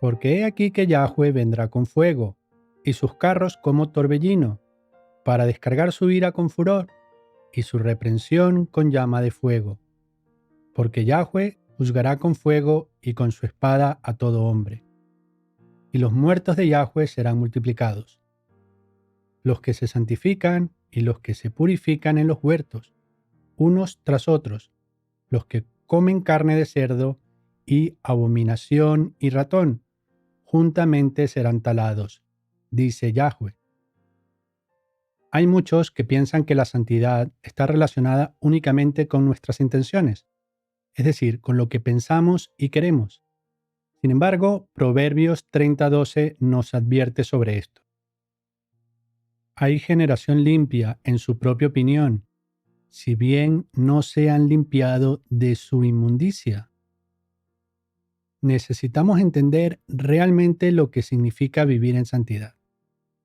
Porque he aquí que Yahweh vendrá con fuego, y sus carros como torbellino, para descargar su ira con furor, y su reprensión con llama de fuego. Porque Yahweh juzgará con fuego y con su espada a todo hombre. Y los muertos de Yahweh serán multiplicados, los que se santifican y los que se purifican en los huertos, unos tras otros, los que comen carne de cerdo y abominación y ratón, juntamente serán talados, dice Yahweh. Hay muchos que piensan que la santidad está relacionada únicamente con nuestras intenciones, es decir, con lo que pensamos y queremos. Sin embargo, Proverbios 30:12 nos advierte sobre esto. Hay generación limpia en su propia opinión, si bien no se han limpiado de su inmundicia. Necesitamos entender realmente lo que significa vivir en santidad.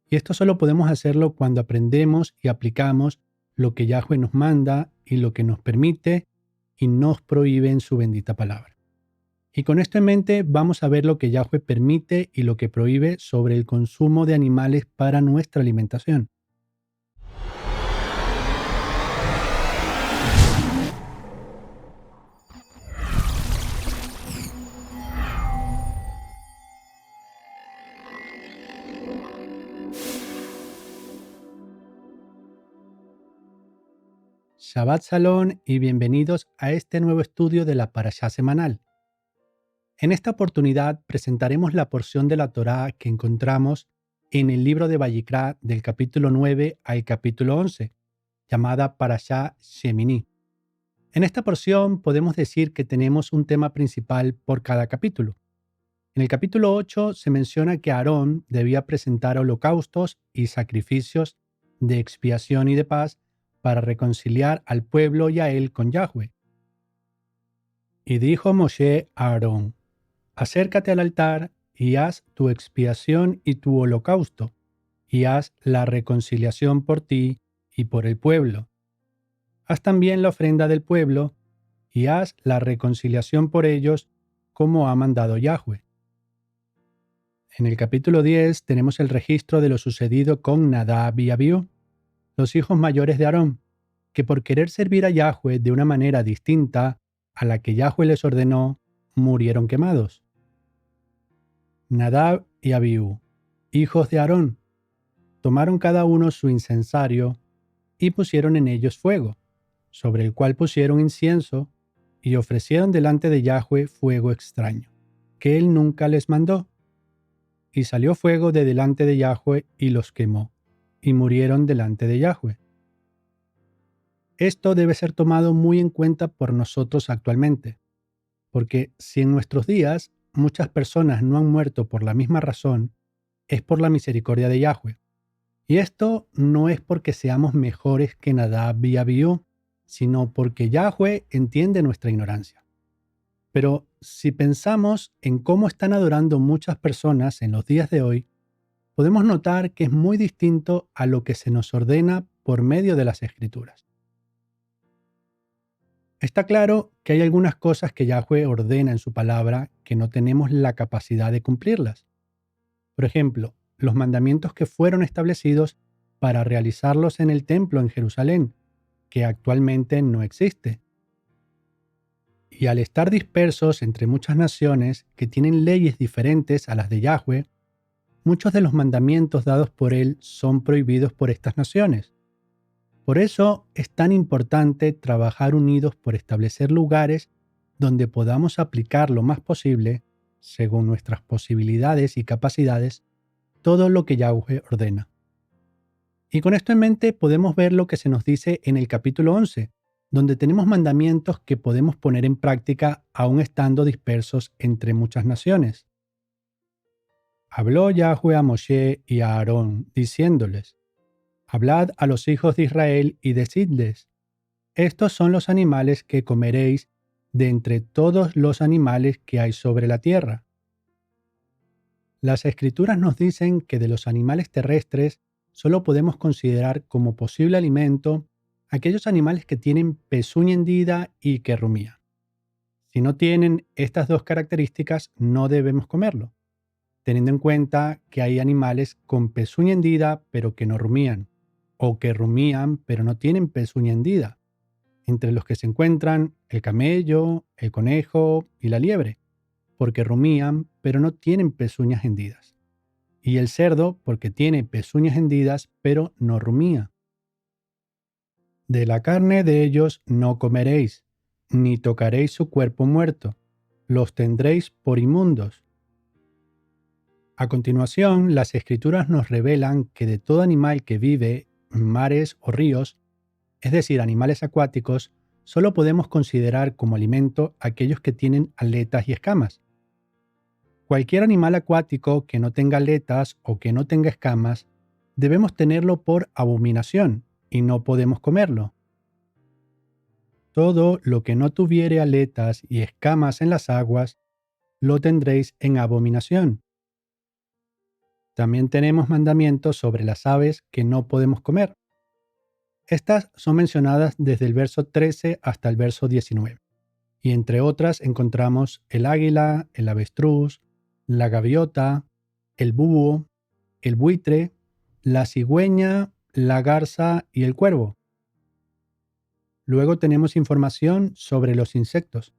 Y esto solo podemos hacerlo cuando aprendemos y aplicamos lo que Yahweh nos manda y lo que nos permite y nos prohíbe en su bendita palabra. Y con esto en mente vamos a ver lo que Yahweh permite y lo que prohíbe sobre el consumo de animales para nuestra alimentación. Shabbat Shalom y bienvenidos a este nuevo estudio de la Parashá semanal. En esta oportunidad presentaremos la porción de la Torá que encontramos en el libro de Vayikra del capítulo 9 al capítulo 11, llamada Parashá Shemini. En esta porción podemos decir que tenemos un tema principal por cada capítulo. En el capítulo 8 se menciona que Aarón debía presentar holocaustos y sacrificios de expiación y de paz para reconciliar al pueblo y a él con Yahweh. Y dijo Moshe a Aarón: acércate al altar y haz tu expiación y tu holocausto, y haz la reconciliación por ti y por el pueblo. Haz también la ofrenda del pueblo, y haz la reconciliación por ellos, como ha mandado Yahweh. En el capítulo 10 tenemos el registro de lo sucedido con Nadab y Abiú, los hijos mayores de Aarón, que por querer servir a Yahweh de una manera distinta a la que Yahweh les ordenó, murieron quemados. Nadab y Abiú, hijos de Aarón, tomaron cada uno su incensario y pusieron en ellos fuego, sobre el cual pusieron incienso y ofrecieron delante de Yahweh fuego extraño, que él nunca les mandó. Y salió fuego de delante de Yahweh y los quemó, y murieron delante de Yahweh. Esto debe ser tomado muy en cuenta por nosotros actualmente, porque si en nuestros días muchas personas no han muerto por la misma razón, es por la misericordia de Yahweh. Y esto no es porque seamos mejores que Nadab y Abiú, sino porque Yahweh entiende nuestra ignorancia. Pero si pensamos en cómo están adorando muchas personas en los días de hoy, podemos notar que es muy distinto a lo que se nos ordena por medio de las Escrituras. Está claro que hay algunas cosas que Yahweh ordena en su palabra que no tenemos la capacidad de cumplirlas. Por ejemplo, los mandamientos que fueron establecidos para realizarlos en el templo en Jerusalén, que actualmente no existe. Y al estar dispersos entre muchas naciones que tienen leyes diferentes a las de Yahweh, muchos de los mandamientos dados por él son prohibidos por estas naciones. Por eso es tan importante trabajar unidos por establecer lugares donde podamos aplicar lo más posible, según nuestras posibilidades y capacidades, todo lo que Yahweh ordena. Y con esto en mente podemos ver lo que se nos dice en el capítulo 11, donde tenemos mandamientos que podemos poner en práctica aún estando dispersos entre muchas naciones. Habló Yahweh a Moshe y a Aarón, diciéndoles: hablad a los hijos de Israel y decidles: estos son los animales que comeréis de entre todos los animales que hay sobre la tierra. Las Escrituras nos dicen que de los animales terrestres solo podemos considerar como posible alimento aquellos animales que tienen pezuña hendida y que rumían. Si no tienen estas dos características, no debemos comerlo. teniendo en cuenta que hay animales con pezuña hendida pero que no rumían, o que rumían pero no tienen pezuña hendida, entre los que se encuentran el camello, el conejo y la liebre, porque rumían pero no tienen pezuñas hendidas, y el cerdo porque tiene pezuñas hendidas pero no rumía. De la carne de ellos no comeréis, ni tocaréis su cuerpo muerto, los tendréis por inmundos. A continuación, las Escrituras nos revelan que de todo animal que vive en mares o ríos, es decir, animales acuáticos, solo podemos considerar como alimento aquellos que tienen aletas y escamas. Cualquier animal acuático que no tenga aletas o que no tenga escamas, debemos tenerlo por abominación y no podemos comerlo. Todo lo que no tuviere aletas y escamas en las aguas, lo tendréis en abominación. También tenemos mandamientos sobre las aves que no podemos comer. Estas son mencionadas desde el verso 13 hasta el verso 19. Y entre otras encontramos el águila, el avestruz, la gaviota, el búho, el buitre, la cigüeña, la garza y el cuervo. Luego tenemos información sobre los insectos,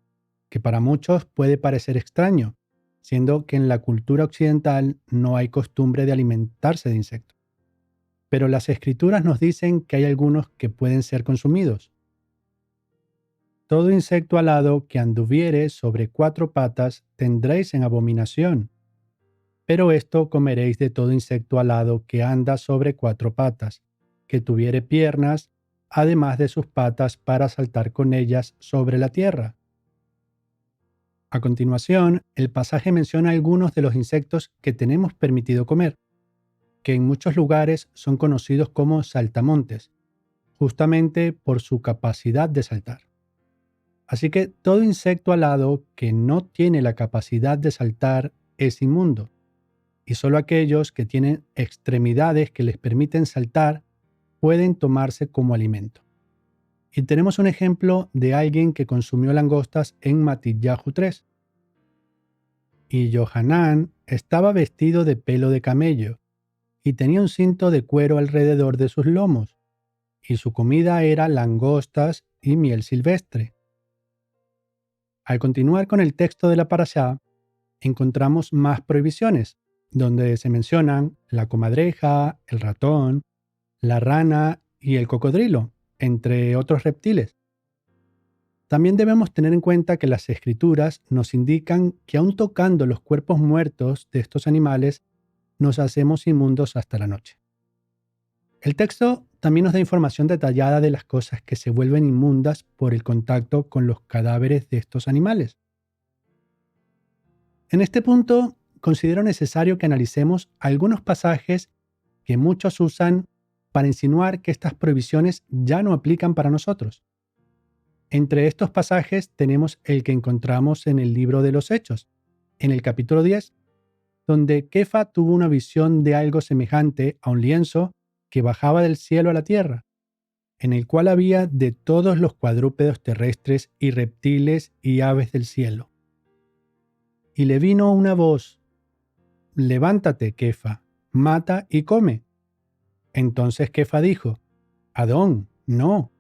que para muchos puede parecer extraño, siendo que en la cultura occidental no hay costumbre de alimentarse de insectos. Pero las Escrituras nos dicen que hay algunos que pueden ser consumidos. Todo insecto alado que anduviere sobre 4 patas tendréis en abominación. Pero esto comeréis de todo insecto alado que anda sobre 4 patas, que tuviere piernas, además de sus patas para saltar con ellas sobre la tierra. A continuación, el pasaje menciona algunos de los insectos que tenemos permitido comer, que en muchos lugares son conocidos como saltamontes, justamente por su capacidad de saltar. Así que todo insecto alado que no tiene la capacidad de saltar es inmundo, y solo aquellos que tienen extremidades que les permiten saltar pueden tomarse como alimento. Y tenemos un ejemplo de alguien que consumió langostas en Matillahu 3. Y Johanán estaba vestido de pelo de camello, y tenía un cinto de cuero alrededor de sus lomos, y su comida era langostas y miel silvestre. Al continuar con el texto de la parashá, encontramos más prohibiciones, donde se mencionan la comadreja, el ratón, la rana y el cocodrilo, entre otros reptiles. También debemos tener en cuenta que las Escrituras nos indican que aun tocando los cuerpos muertos de estos animales, nos hacemos inmundos hasta la noche. El texto también nos da información detallada de las cosas que se vuelven inmundas por el contacto con los cadáveres de estos animales. En este punto, considero necesario que analicemos algunos pasajes que muchos usan para insinuar que estas prohibiciones ya no aplican para nosotros. Entre estos pasajes tenemos el que encontramos en el libro de los Hechos, en el capítulo 10, donde Kefa tuvo una visión de algo semejante a un lienzo que bajaba del cielo a la tierra, en el cual había de todos los cuadrúpedos terrestres y reptiles y aves del cielo. Y le vino una voz: «Levántate, Kefa, mata y come». Entonces Kefa dijo: «Adón, no,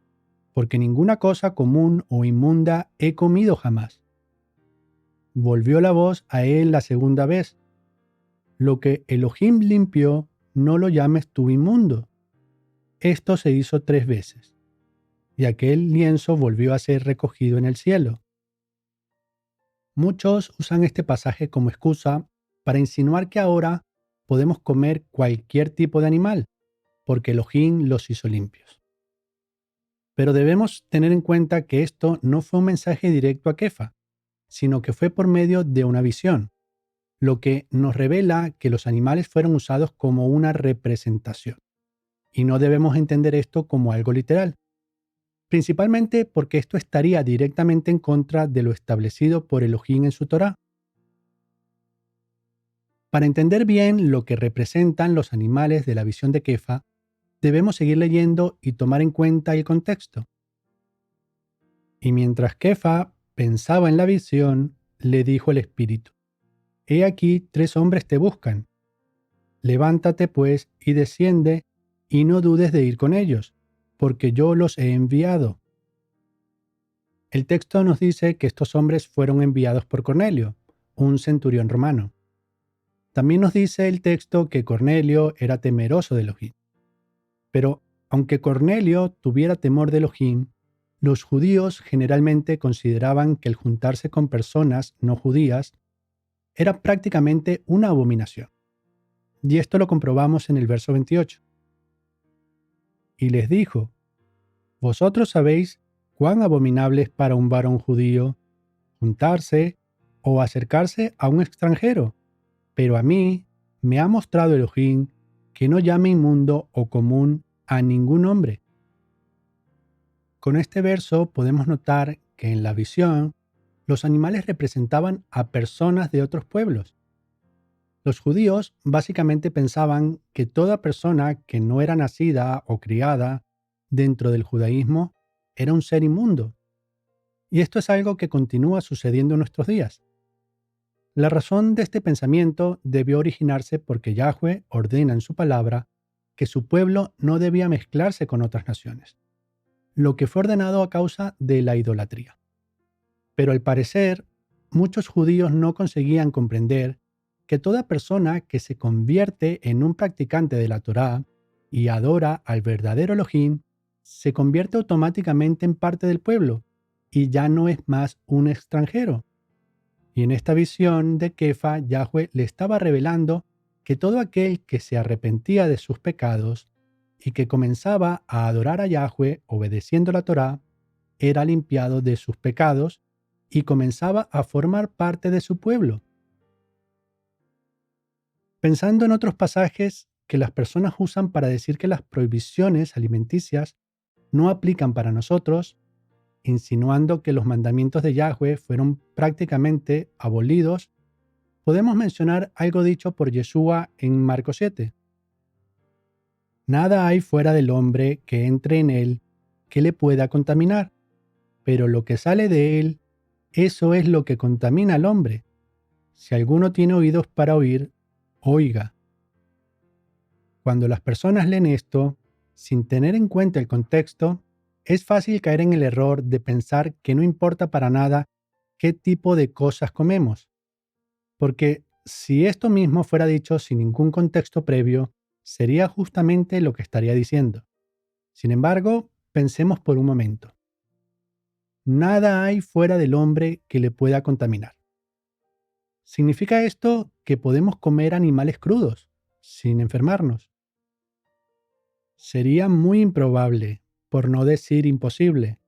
porque ninguna cosa común o inmunda he comido jamás». Volvió la voz a él la segunda vez: «Lo que Elohim limpió, no lo llames tú inmundo». Esto se hizo 3 veces, y aquel lienzo volvió a ser recogido en el cielo. Muchos usan este pasaje como excusa para insinuar que ahora podemos comer cualquier tipo de animal, porque Elohim los hizo limpios. Pero debemos tener en cuenta que esto no fue un mensaje directo a Kefa, sino que fue por medio de una visión, lo que nos revela que los animales fueron usados como una representación. Y no debemos entender esto como algo literal, principalmente porque esto estaría directamente en contra de lo establecido por Elohim en su Torá. Para entender bien lo que representan los animales de la visión de Kefa, debemos seguir leyendo y tomar en cuenta el contexto. Y mientras Kefa pensaba en la visión, le dijo el Espíritu: He aquí 3 hombres te buscan. Levántate pues y desciende, y no dudes de ir con ellos, porque yo los he enviado. El texto nos dice que estos hombres fueron enviados por Cornelio, un centurión romano. También nos dice el texto que Cornelio era temeroso de Elohim. Pero aunque Cornelio tuviera temor de Elohim, los judíos generalmente consideraban que el juntarse con personas no judías era prácticamente una abominación. Y esto lo comprobamos en el verso 28. Y les dijo: Vosotros sabéis cuán abominable es para un varón judío juntarse o acercarse a un extranjero, pero a mí me ha mostrado Elohim que no llame inmundo o común a ningún hombre. Con este verso podemos notar que en la visión los animales representaban a personas de otros pueblos. Los judíos básicamente pensaban que toda persona que no era nacida o criada dentro del judaísmo era un ser inmundo. Y esto es algo que continúa sucediendo en nuestros días. La razón de este pensamiento debió originarse porque Yahweh ordena en su palabra que su pueblo no debía mezclarse con otras naciones, lo que fue ordenado a causa de la idolatría. Pero al parecer, muchos judíos no conseguían comprender que toda persona que se convierte en un practicante de la Torá y adora al verdadero Elohim, se convierte automáticamente en parte del pueblo y ya no es más un extranjero. Y en esta visión de Kefa, Yahweh le estaba revelando que todo aquel que se arrepentía de sus pecados y que comenzaba a adorar a Yahweh obedeciendo la Torá, era limpiado de sus pecados y comenzaba a formar parte de su pueblo. Pensando en otros pasajes que las personas usan para decir que las prohibiciones alimenticias no aplican para nosotros, insinuando que los mandamientos de Yahweh fueron prácticamente abolidos, podemos mencionar algo dicho por Yeshua en Marcos 7. Nada hay fuera del hombre que entre en él que le pueda contaminar, pero lo que sale de él, eso es lo que contamina al hombre. Si alguno tiene oídos para oír, oiga. Cuando las personas leen esto, sin tener en cuenta el contexto, es fácil caer en el error de pensar que no importa para nada qué tipo de cosas comemos. Porque si esto mismo fuera dicho sin ningún contexto previo, sería justamente lo que estaría diciendo. Sin embargo, pensemos por un momento. Nada hay fuera del hombre que le pueda contaminar. ¿Significa esto que podemos comer animales crudos sin enfermarnos? Sería muy improbable, por no decir imposible.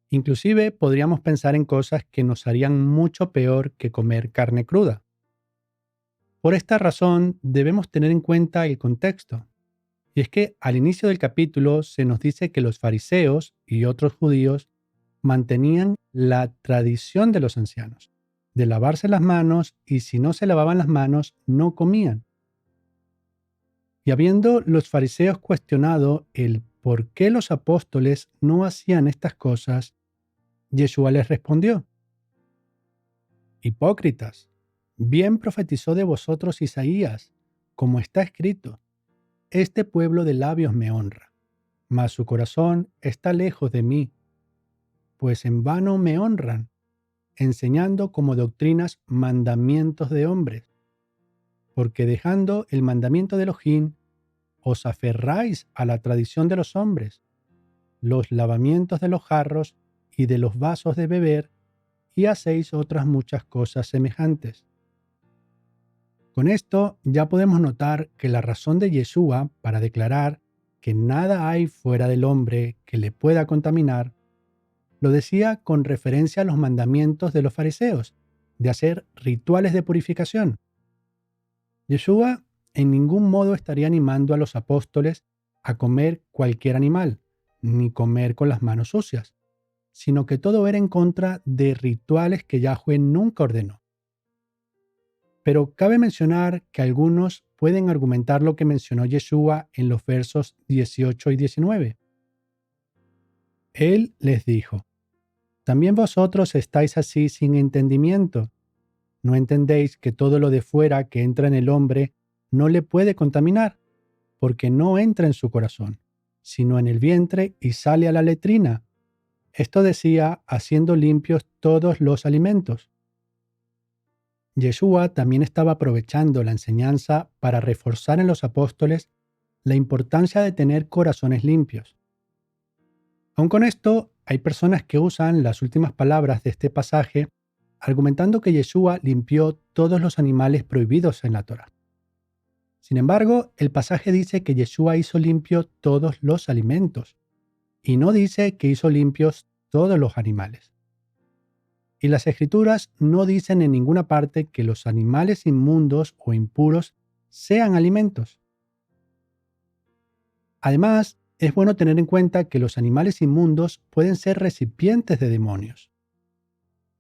Inclusive podríamos pensar en cosas que nos harían mucho peor que comer carne cruda. Por esta razón debemos tener en cuenta el contexto. Y es que al inicio del capítulo se nos dice que los fariseos y otros judíos mantenían la tradición de los ancianos, de lavarse las manos, y si no se lavaban las manos, no comían. Y habiendo los fariseos cuestionado el por qué los apóstoles no hacían estas cosas, Yeshua les respondió: Hipócritas, bien profetizó de vosotros Isaías, como está escrito: Este pueblo de labios me honra, mas su corazón está lejos de mí, pues en vano me honran, enseñando como doctrinas mandamientos de hombres, porque dejando el mandamiento de Elohim, os aferráis a la tradición de los hombres, los lavamientos de los jarros y de los vasos de beber, y hacéis otras muchas cosas semejantes. Con esto ya podemos notar que la razón de Yeshua para declarar que nada hay fuera del hombre que le pueda contaminar, lo decía con referencia a los mandamientos de los fariseos, de hacer rituales de purificación. Yeshua en ningún modo estaría animando a los apóstoles a comer cualquier animal, ni comer con las manos sucias, sino que todo era en contra de rituales que Yahweh nunca ordenó. Pero cabe mencionar que algunos pueden argumentar lo que mencionó Yeshua en los versos 18 y 19. Él les dijo: También vosotros estáis así sin entendimiento. ¿No entendéis que todo lo de fuera que entra en el hombre no le puede contaminar? Porque no entra en su corazón, sino en el vientre y sale a la letrina. Esto decía haciendo limpios todos los alimentos. Yeshua también estaba aprovechando la enseñanza para reforzar en los apóstoles la importancia de tener corazones limpios. Aun con esto, hay personas que usan las últimas palabras de este pasaje argumentando que Yeshua limpió todos los animales prohibidos en la Torá. Sin embargo, el pasaje dice que Yeshua hizo limpio todos los alimentos y no dice que hizo limpios todos los animales. Y las Escrituras no dicen en ninguna parte que los animales inmundos o impuros sean alimentos. Además, es bueno tener en cuenta que los animales inmundos pueden ser recipientes de demonios.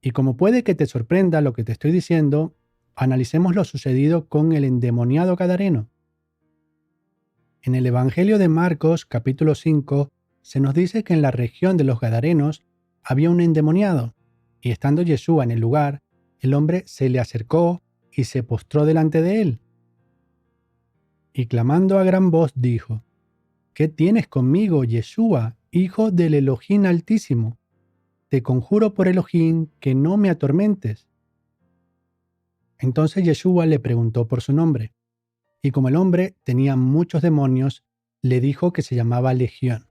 Y como puede que te sorprenda lo que te estoy diciendo, analicemos lo sucedido con el endemoniado gadareno. En el Evangelio de Marcos, capítulo 5, se nos dice que en la región de los Gadarenos había un endemoniado, y estando Yeshua en el lugar, el hombre se le acercó y se postró delante de él. Y clamando a gran voz dijo: ¿Qué tienes conmigo, Yeshua, hijo del Elohim Altísimo? Te conjuro por Elohim que no me atormentes. Entonces Yeshua le preguntó por su nombre, y como el hombre tenía muchos demonios, le dijo que se llamaba Legión.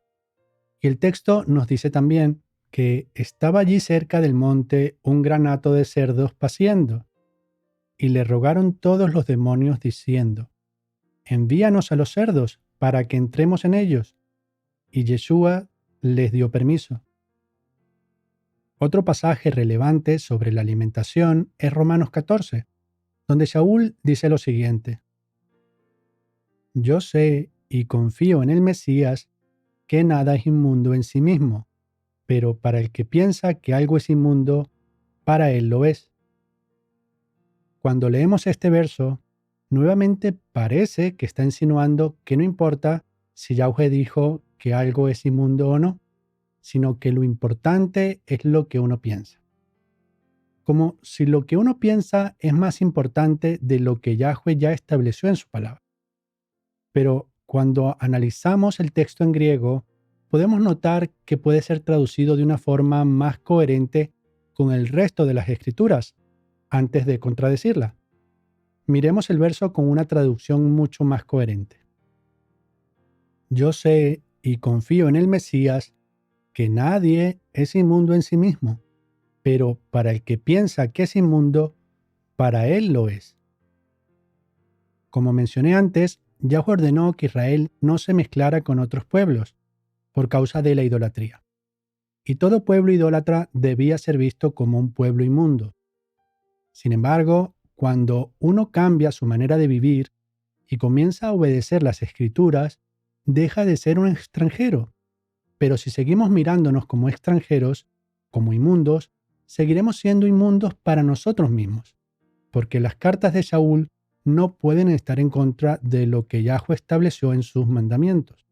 Y el texto nos dice también que estaba allí cerca del monte un gran hato de cerdos paciendo, y le rogaron todos los demonios diciendo: envíanos a los cerdos para que entremos en ellos. Y Yeshua les dio permiso. Otro pasaje relevante sobre la alimentación es Romanos 14, donde Saúl dice lo siguiente: yo sé y confío en el Mesías que nada es inmundo en sí mismo, pero para el que piensa que algo es inmundo, para él lo es. Cuando leemos este verso, nuevamente parece que está insinuando que no importa si Yahweh dijo que algo es inmundo o no, sino que lo importante es lo que uno piensa. Como si lo que uno piensa es más importante de lo que Yahweh ya estableció en su palabra. Pero cuando analizamos el texto en griego, podemos notar que puede ser traducido de una forma más coherente con el resto de las escrituras, antes de contradecirla. Miremos el verso con una traducción mucho más coherente. Yo sé y confío en el Mesías que nadie es inmundo en sí mismo, pero para el que piensa que es inmundo, para él lo es. Como mencioné antes, Yahweh ordenó que Israel no se mezclara con otros pueblos, por causa de la idolatría. Y todo pueblo idólatra debía ser visto como un pueblo inmundo. Sin embargo, cuando uno cambia su manera de vivir y comienza a obedecer las escrituras, deja de ser un extranjero. Pero si seguimos mirándonos como extranjeros, como inmundos, seguiremos siendo inmundos para nosotros mismos, porque las cartas de Saúl no pueden estar en contra de lo que Yahweh estableció en sus mandamientos.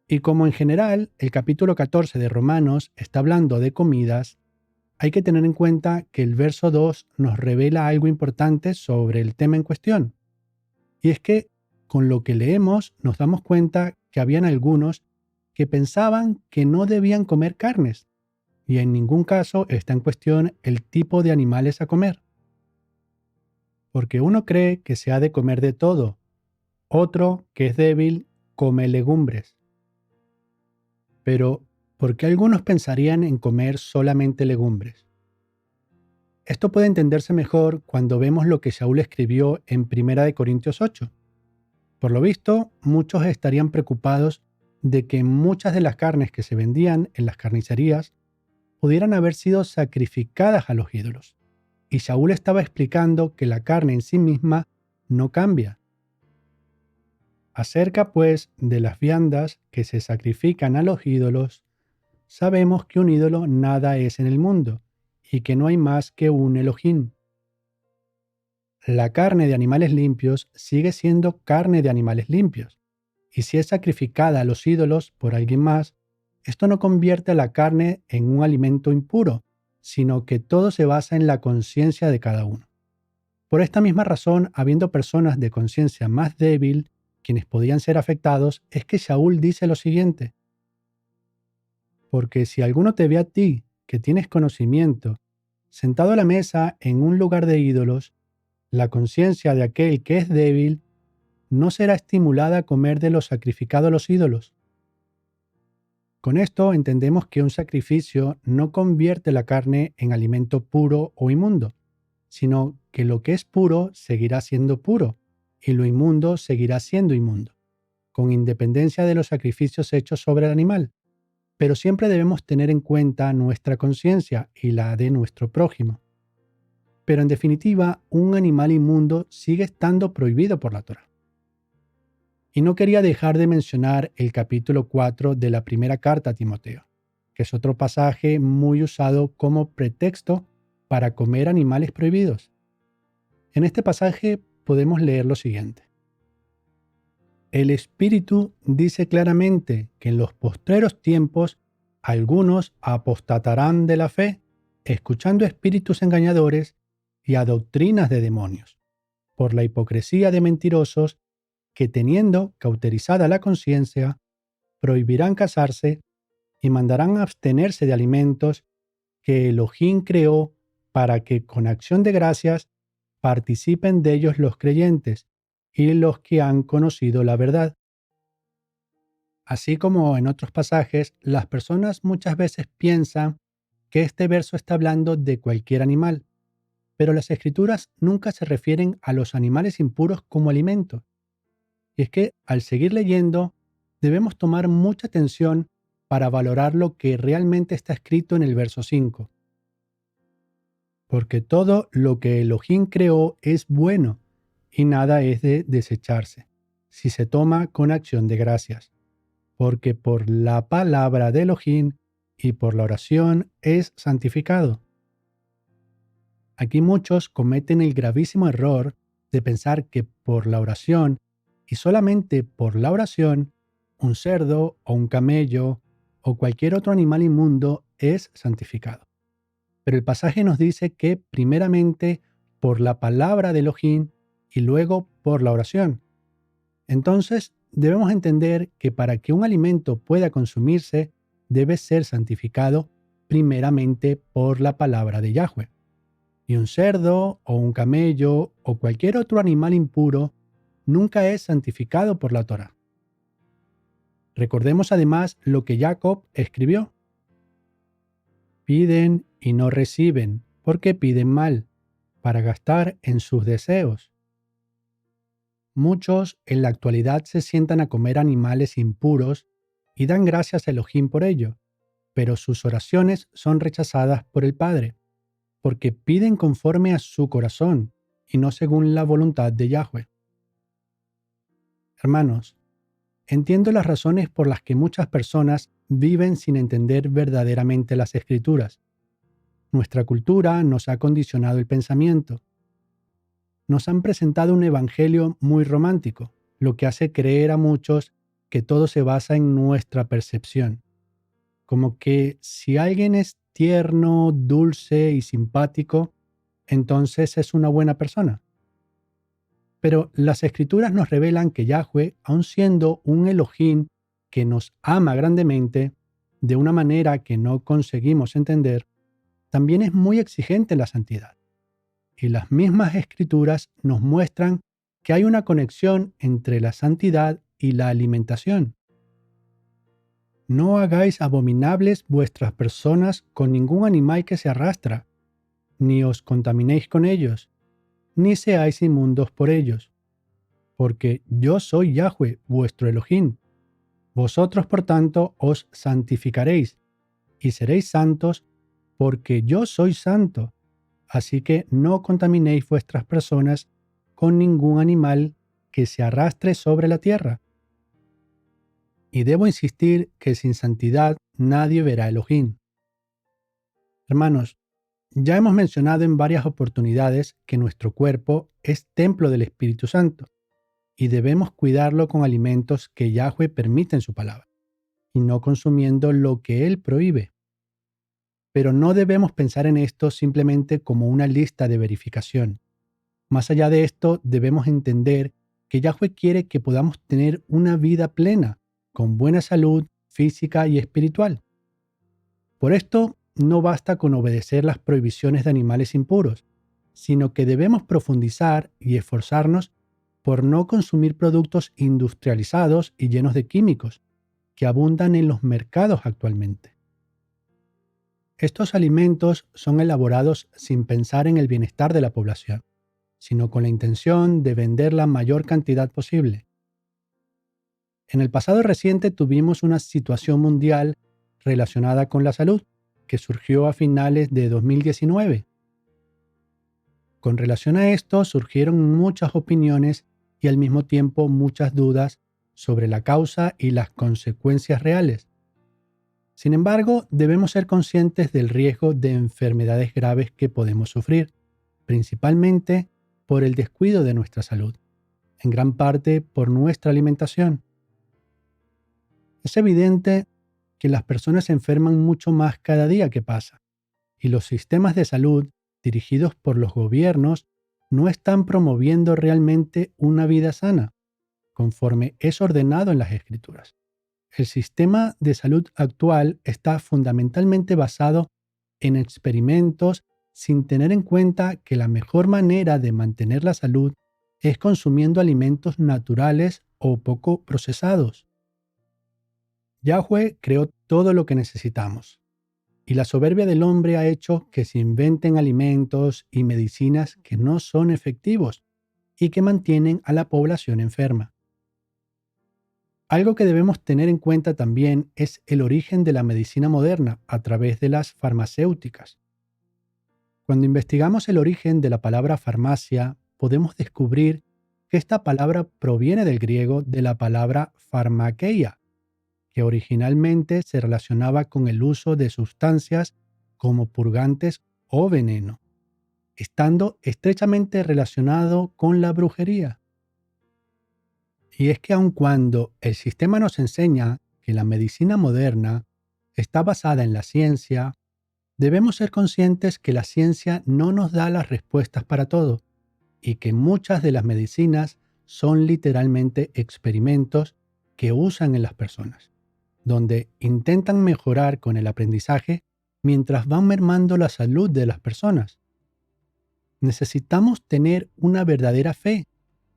Y como en general el capítulo 14 de Romanos está hablando de comidas, hay que tener en cuenta que el verso 2 nos revela algo importante sobre el tema en cuestión. Y es que con lo que leemos nos damos cuenta que habían algunos que pensaban que no debían comer carnes, y en ningún caso está en cuestión el tipo de animales a comer. Porque uno cree que se ha de comer de todo, otro, que es débil, come legumbres. Pero, ¿por qué algunos pensarían en comer solamente legumbres? Esto puede entenderse mejor cuando vemos lo que Saúl escribió en 1 Corintios 8. Por lo visto, muchos estarían preocupados de que muchas de las carnes que se vendían en las carnicerías pudieran haber sido sacrificadas a los ídolos. Y Saúl estaba explicando que la carne en sí misma no cambia. Acerca, pues, de las viandas que se sacrifican a los ídolos, sabemos que un ídolo nada es en el mundo, y que no hay más que un Elohim. La carne de animales limpios sigue siendo carne de animales limpios, y si es sacrificada a los ídolos por alguien más, esto no convierte a la carne en un alimento impuro, sino que todo se basa en la conciencia de cada uno. Por esta misma razón, habiendo personas de conciencia más débil, quienes podían ser afectados, es que Shaul dice lo siguiente: porque si alguno te ve a ti, que tienes conocimiento, sentado a la mesa en un lugar de ídolos, la conciencia de aquel que es débil no será estimulada a comer de lo sacrificado a los ídolos. Con esto entendemos que un sacrificio no convierte la carne en alimento puro o inmundo, sino que lo que es puro seguirá siendo puro y lo inmundo seguirá siendo inmundo, con independencia de los sacrificios hechos sobre el animal. Pero siempre debemos tener en cuenta nuestra conciencia y la de nuestro prójimo. Pero en definitiva, un animal inmundo sigue estando prohibido por la Torá. Y no quería dejar de mencionar el capítulo 4 de la primera carta a Timoteo, que es otro pasaje muy usado como pretexto para comer animales prohibidos. En este pasaje podemos leer lo siguiente: el Espíritu dice claramente que en los postreros tiempos algunos apostatarán de la fe, escuchando espíritus engañadores y a doctrinas de demonios, por la hipocresía de mentirosos que, teniendo cauterizada la conciencia, prohibirán casarse y mandarán abstenerse de alimentos que Elohim creó para que con acción de gracias participen de ellos los creyentes y los que han conocido la verdad. Así como en otros pasajes, las personas muchas veces piensan que este verso está hablando de cualquier animal, pero las escrituras nunca se refieren a los animales impuros como alimento. Y es que, al seguir leyendo, debemos tomar mucha atención para valorar lo que realmente está escrito en el verso 5. Porque todo lo que Elohim creó es bueno, y nada es de desecharse, si se toma con acción de gracias. Porque por la palabra de Elohim y por la oración es santificado. Aquí muchos cometen el gravísimo error de pensar que por la oración, y solamente por la oración, un cerdo o un camello o cualquier otro animal inmundo es santificado. Pero el pasaje nos dice que primeramente por la palabra de Elohim y luego por la oración. Entonces debemos entender que para que un alimento pueda consumirse debe ser santificado primeramente por la palabra de Yahweh. Y un cerdo o un camello o cualquier otro animal impuro nunca es santificado por la Torá. Recordemos además lo que Jacob escribió: piden y no reciben, porque piden mal, para gastar en sus deseos. Muchos en la actualidad se sientan a comer animales impuros y dan gracias a Elohim por ello, pero sus oraciones son rechazadas por el Padre, porque piden conforme a su corazón y no según la voluntad de Yahweh. Hermanos, entiendo las razones por las que muchas personas viven sin entender verdaderamente las Escrituras. Nuestra cultura nos ha condicionado el pensamiento. Nos han presentado un evangelio muy romántico, lo que hace creer a muchos que todo se basa en nuestra percepción. Como que si alguien es tierno, dulce y simpático, entonces es una buena persona. Pero las escrituras nos revelan que Yahweh, aun siendo un Elohim que nos ama grandemente, de una manera que no conseguimos entender, también es muy exigente en la santidad. Y las mismas escrituras nos muestran que hay una conexión entre la santidad y la alimentación. No hagáis abominables vuestras personas con ningún animal que se arrastra, ni os contaminéis con ellos, ni seáis inmundos por ellos. Porque yo soy Yahweh, vuestro Elohim. Vosotros, por tanto, os santificaréis, y seréis santos, porque yo soy santo. Así que no contaminéis vuestras personas con ningún animal que se arrastre sobre la tierra. Y debo insistir que sin santidad nadie verá a Elohim. Hermanos, ya hemos mencionado en varias oportunidades que nuestro cuerpo es templo del Espíritu Santo y debemos cuidarlo con alimentos que Yahweh permite en su palabra y no consumiendo lo que Él prohíbe. Pero no debemos pensar en esto simplemente como una lista de verificación. Más allá de esto, debemos entender que Yahweh quiere que podamos tener una vida plena, con buena salud física y espiritual. Por esto, no basta con obedecer las prohibiciones de animales impuros, sino que debemos profundizar y esforzarnos por no consumir productos industrializados y llenos de químicos que abundan en los mercados actualmente. Estos alimentos son elaborados sin pensar en el bienestar de la población, sino con la intención de vender la mayor cantidad posible. En el pasado reciente tuvimos una situación mundial relacionada con la salud, que surgió a finales de 2019. Con relación a esto surgieron muchas opiniones y al mismo tiempo muchas dudas sobre la causa y las consecuencias reales. Sin embargo, debemos ser conscientes del riesgo de enfermedades graves que podemos sufrir, principalmente por el descuido de nuestra salud, en gran parte por nuestra alimentación. Es evidente que las personas se enferman mucho más cada día que pasa, y los sistemas de salud dirigidos por los gobiernos no están promoviendo realmente una vida sana, conforme es ordenado en las Escrituras. El sistema de salud actual está fundamentalmente basado en experimentos sin tener en cuenta que la mejor manera de mantener la salud es consumiendo alimentos naturales o poco procesados. Yahweh creó todo lo que necesitamos, y la soberbia del hombre ha hecho que se inventen alimentos y medicinas que no son efectivos y que mantienen a la población enferma. Algo que debemos tener en cuenta también es el origen de la medicina moderna a través de las farmacéuticas. Cuando investigamos el origen de la palabra farmacia, podemos descubrir que esta palabra proviene del griego de la palabra pharmakeia, que originalmente se relacionaba con el uso de sustancias como purgantes o veneno, estando estrechamente relacionado con la brujería. Y es que aun cuando el sistema nos enseña que la medicina moderna está basada en la ciencia, debemos ser conscientes que la ciencia no nos da las respuestas para todo y que muchas de las medicinas son literalmente experimentos que usan en las personas, donde intentan mejorar con el aprendizaje mientras van mermando la salud de las personas. Necesitamos tener una verdadera fe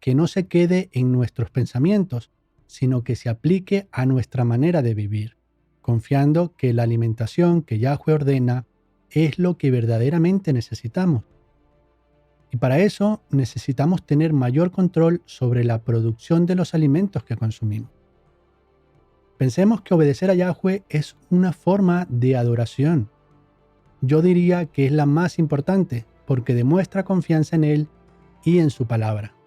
que no se quede en nuestros pensamientos, sino que se aplique a nuestra manera de vivir, confiando que la alimentación que Yahweh ordena es lo que verdaderamente necesitamos. Y para eso necesitamos tener mayor control sobre la producción de los alimentos que consumimos. Pensemos que obedecer a Yahweh es una forma de adoración. Yo diría que es la más importante porque demuestra confianza en Él y en su palabra.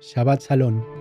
Shabbat Shalom.